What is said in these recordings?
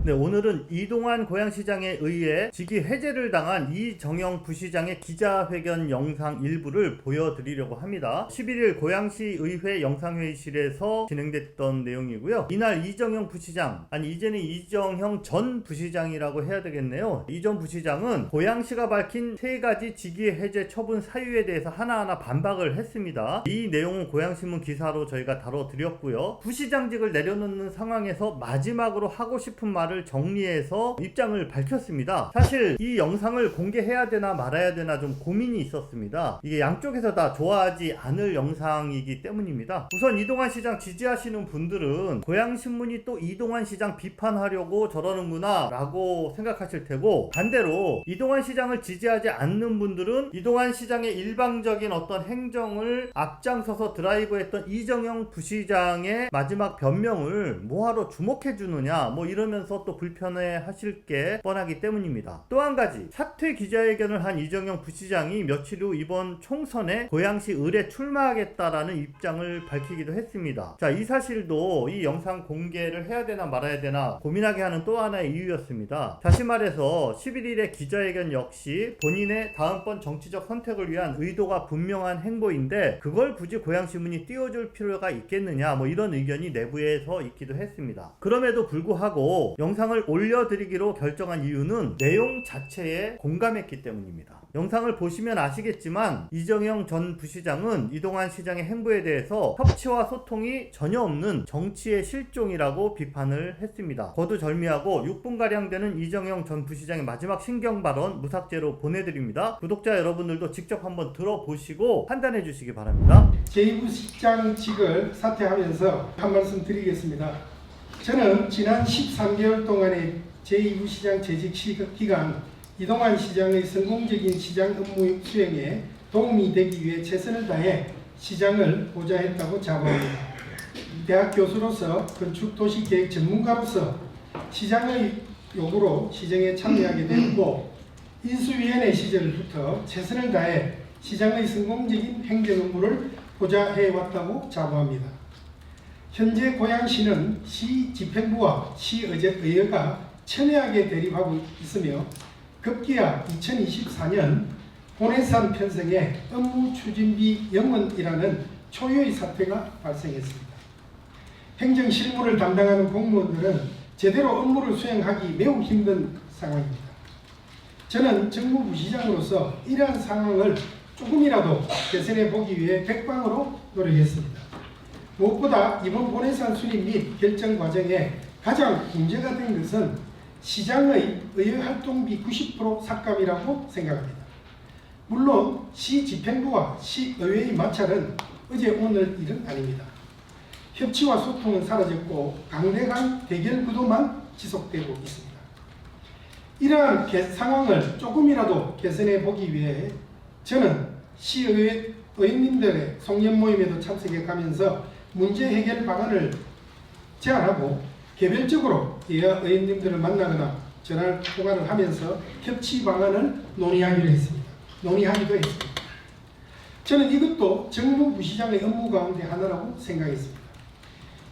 네, 오늘은 이동환 고양시장에 의해 직위 해제를 당한 이정영 부시장의 기자회견 영상 일부를 보여드리려고 합니다. 11일 고양시의회 영상회의실에서 진행됐던 내용이고요. 이날 이정영 부시장, 아니 이제는 이정형 전 부시장이라고 해야 되겠네요. 이 전 부시장은 고양시가 밝힌 3가지 직위 해제 처분 사유에 대해서 하나하나 반박을 했습니다. 이 내용은 고양신문 기사로 저희가 다뤄드렸고요. 부시장직을 내려놓는 상황에서 마지막으로 하고 싶은 말을 정리해서 입장을 밝혔습니다. 사실 이 영상을 공개해야 되나 말아야 되나 좀 고민이 있었습니다. 이게 양쪽에서 다 좋아하지 않을 영상이기 때문입니다. 우선 이동환 시장 지지하시는 분들은 고양신문이 또 이동환 시장 비판하려고 저러는구나 라고 생각하실 테고, 반대로 이동환 시장을 지지하지 않는 분들은 이동환 시장의 일방적인 어떤 행정을 앞장서서 드라이브했던 이정영 부시장의 마지막 변명을 뭐하러 주목해주느냐 뭐 이러면서 또 불편해 하실 게 뻔하기 때문입니다. 또 한 가지, 사퇴 기자회견을 한 이정영 부시장이 며칠 후 이번 총선에 고양시 을에 출마하겠다라는 입장을 밝히기도 했습니다. 자, 이 사실도 이 영상 공개를 해야 되나 말아야 되나 고민하게 하는 또 하나의 이유였습니다. 다시 말해서 11일의 기자회견 역시 본인의 다음번 정치적 선택을 위한 의도가 분명한 행보인데 그걸 굳이 고양신문이 띄워줄 필요가 있겠느냐 뭐 이런 의견이 내부에서 있기도 했습니다. 그럼에도 불구하고 영상을 올려드리기로 결정한 이유는 내용 자체에 공감했기 때문입니다. 영상을 보시면 아시겠지만 이정영 전 부시장은 이동환 시장의 행보에 대해서 협치와 소통이 전혀 없는 정치의 실종이라고 비판을 했습니다. 거두절미하고 6분가량 되는 이정영 전 부시장의 마지막 신경 발언 무삭제로 보내드립니다. 구독자 여러분들도 직접 한번 들어보시고 판단해 주시기 바랍니다. 제2부시장직을 사퇴하면서 한 말씀 드리겠습니다. 저는 지난 13개월 동안의 제2부시장 재직 기간 이동환 시장의 성공적인 시장 업무 수행에 도움이 되기 위해 최선을 다해 시장을 보좌했다고 자부합니다. 대학 교수로서 건축도시계획 전문가로서 시장의 요구로 시정에 참여하게 되었고 인수위원회 시절부터 최선을 다해 시장의 성공적인 행정 업무를 보좌해왔다고 자부합니다. 현재 고양시는 시 집행부와 시의회가 첨예하게 대립하고 있으며 급기야 2024년 본해산 편성에 업무 추진비 영원이라는 초유의 사태가 발생했습니다. 행정 실무를 담당하는 공무원들은 제대로 업무를 수행하기 매우 힘든 상황입니다. 저는 정무부시장으로서 이러한 상황을 조금이라도 개선해 보기 위해 백방으로 노력했습니다. 무엇보다 이번 본해산 수립 및 결정 과정에 가장 문제가 된 것은 시장의 의회활동비 90% 삭감이라고 생각합니다. 물론 시 집행부와 시의회의 마찰은 어제 오늘 일은 아닙니다. 협치와 소통은 사라졌고 강대강 대결 구도만 지속되고 있습니다. 이러한 상황을 조금이라도 개선해 보기 위해 저는 시의회 의원님들의 송년 모임에도 참석해 가면서 문제 해결 방안을 제안하고 개별적으로 여야 의원님들을 만나거나 전화 통화를 하면서 협치 방안을 논의하기도 했습니다. 저는 이것도 정무부시장의 업무 가운데 하나라고 생각했습니다.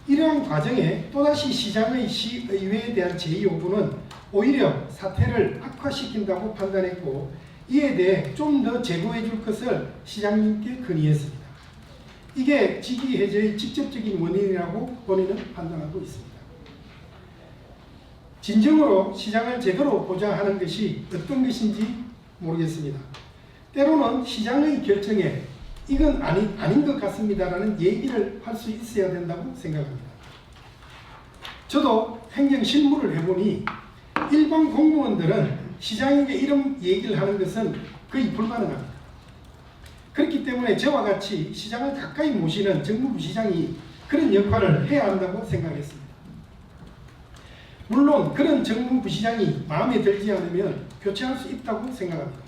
이러한 과정에 또다시 시장의 시의회에 대한 제2요구는 오히려 사태를 악화시킨다고 판단했고 이에 대해 좀 더 제고해 줄 것을 시장님께 건의했습니다. 이게 직위 해제의 직접적인 원인이라고 본인은 판단하고 있습니다. 진정으로 시장을 제대로 보좌하는 것이 어떤 것인지 모르겠습니다. 때로는 시장의 결정에 이건 아닌 것 같습니다라는 얘기를 할 수 있어야 된다고 생각합니다. 저도 행정 실무를 해보니 일반 공무원들은 시장에게 이런 얘기를 하는 것은 거의 불가능합니다. 그렇기 때문에 저와 같이 시장을 가까이 모시는 정무부시장이 그런 역할을 해야 한다고 생각했습니다. 물론 그런 정무부시장이 마음에 들지 않으면 교체할 수 있다고 생각합니다.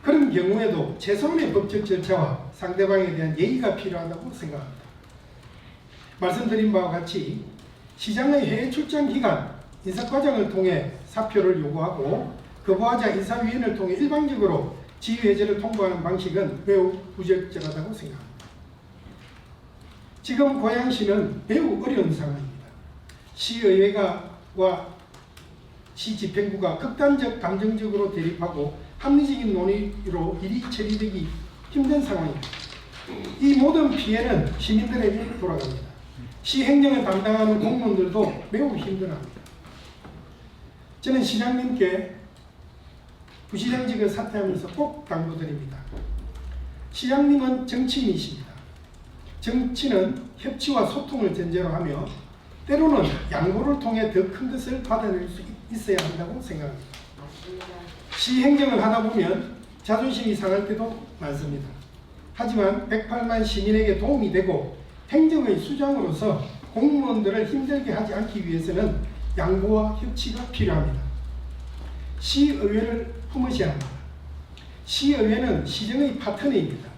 그런 경우에도 최소한의 법적 절차와 상대방에 대한 예의가 필요하다고 생각합니다. 말씀드린 바와 같이 시장의 해외 출장 기간 인사과정을 통해 사표를 요구하고 거부하자 인사위원회를 통해 일방적으로 지휘해제를 통보하는 방식은 매우 부적절하다고 생각합니다. 지금 고양시는 매우 어려운 상황입니다. 시의회와 시 집행부가 극단적 감정적으로 대립하고 합리적인 논의로 일이 처리되기 힘든 상황입니다. 이 모든 피해는 시민들에게 돌아갑니다. 시 행정을 담당하는 공무원들도 매우 힘들어합니다. 저는 시장님께 부시장직을 사퇴하면서 꼭 당부드립니다. 시장님은 정치인이십니다. 정치는 협치와 소통을 전제로 하며 때로는 양보를 통해 더 큰 것을 받아낼 수 있어야 한다고 생각합니다. 시 행정을 하다 보면 자존심이 상할 때도 많습니다. 하지만 108만 시민에게 도움이 되고 행정의 수장으로서 공무원들을 힘들게 하지 않기 위해서는 양보와 협치가 필요합니다. 시의회를 품으셔야 합니다. 시의회는 시정의 파트너입니다.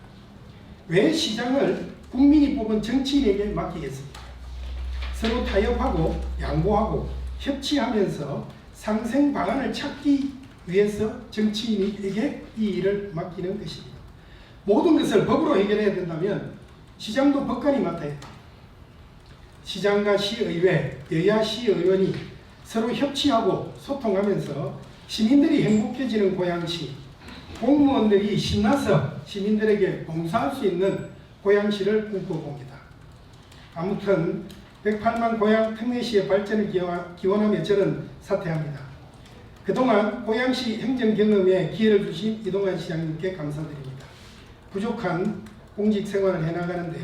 왜 시장을 국민이 뽑은 정치인에게 맡기겠습니까? 서로 타협하고 양보하고 협치하면서 상생 방안을 찾기 위해서 정치인에게 이 일을 맡기는 것입니다. 모든 것을 법으로 해결해야 된다면 시장도 법관이 맡아야 됩니다. 시장과 시의회, 여야 시의원이 서로 협치하고 소통하면서 시민들이 행복해지는 고양시, 공무원들이 신나서 시민들에게 봉사할 수 있는 고양시를 꿈꿔봅니다. 아무튼 108만 고양 특례시의 발전을 기원하며 저는 사퇴합니다. 그동안 고양시 행정 경험에 기회를 주신 이동환 시장님께 감사드립니다. 부족한 공직 생활을 해나가는데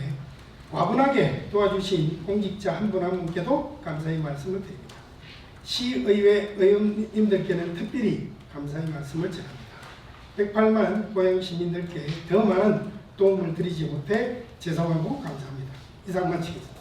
과분하게 도와주신 공직자 한 분 한 분께도 감사의 말씀을 드립니다. 시의회 의원님들께는 특별히 감사의 말씀을 전합니다. 108만 고양 시민들께 더 많은 도움을 드리지 못해 죄송하고 감사합니다. 이상 마치겠습니다.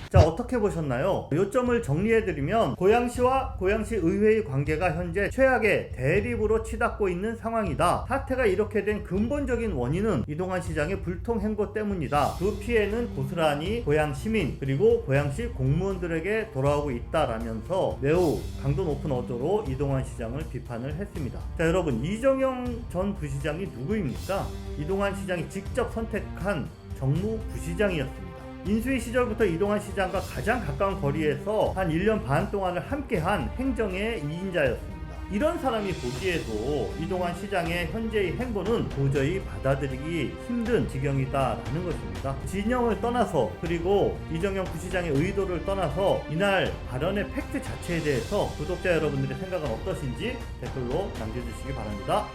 자, 어떻게 보셨나요? 요점을 정리해드리면 고양시와 고양시 의회의 관계가 현재 최악의 대립으로 치닫고 있는 상황이다. 사태가 이렇게 된 근본적인 원인은 이동환 시장의 불통 행보 때문이다. 그 피해는 고스란히 고양 시민 그리고 고양시 공무원들에게 돌아오고 있다라면서 매우 강도 높은 어조로 이동환 시장을 비판을 했습니다. 자, 여러분, 이정영 전 부시장이 누구입니까? 이동환 시장이 직접 선택한 정무 부시장이었습니다. 인수위 시절부터 이동환 시장과 가장 가까운 거리에서 한 1년 반 동안을 함께한 행정의 2인자였습니다. 이런 사람이 보기에도 이동환 시장의 현재의 행보는 도저히 받아들이기 힘든 지경이다라는 것입니다. 진영을 떠나서 그리고 이정영 부시장의 의도를 떠나서 이날 발언의 팩트 자체에 대해서 구독자 여러분들의 생각은 어떠신지 댓글로 남겨주시기 바랍니다.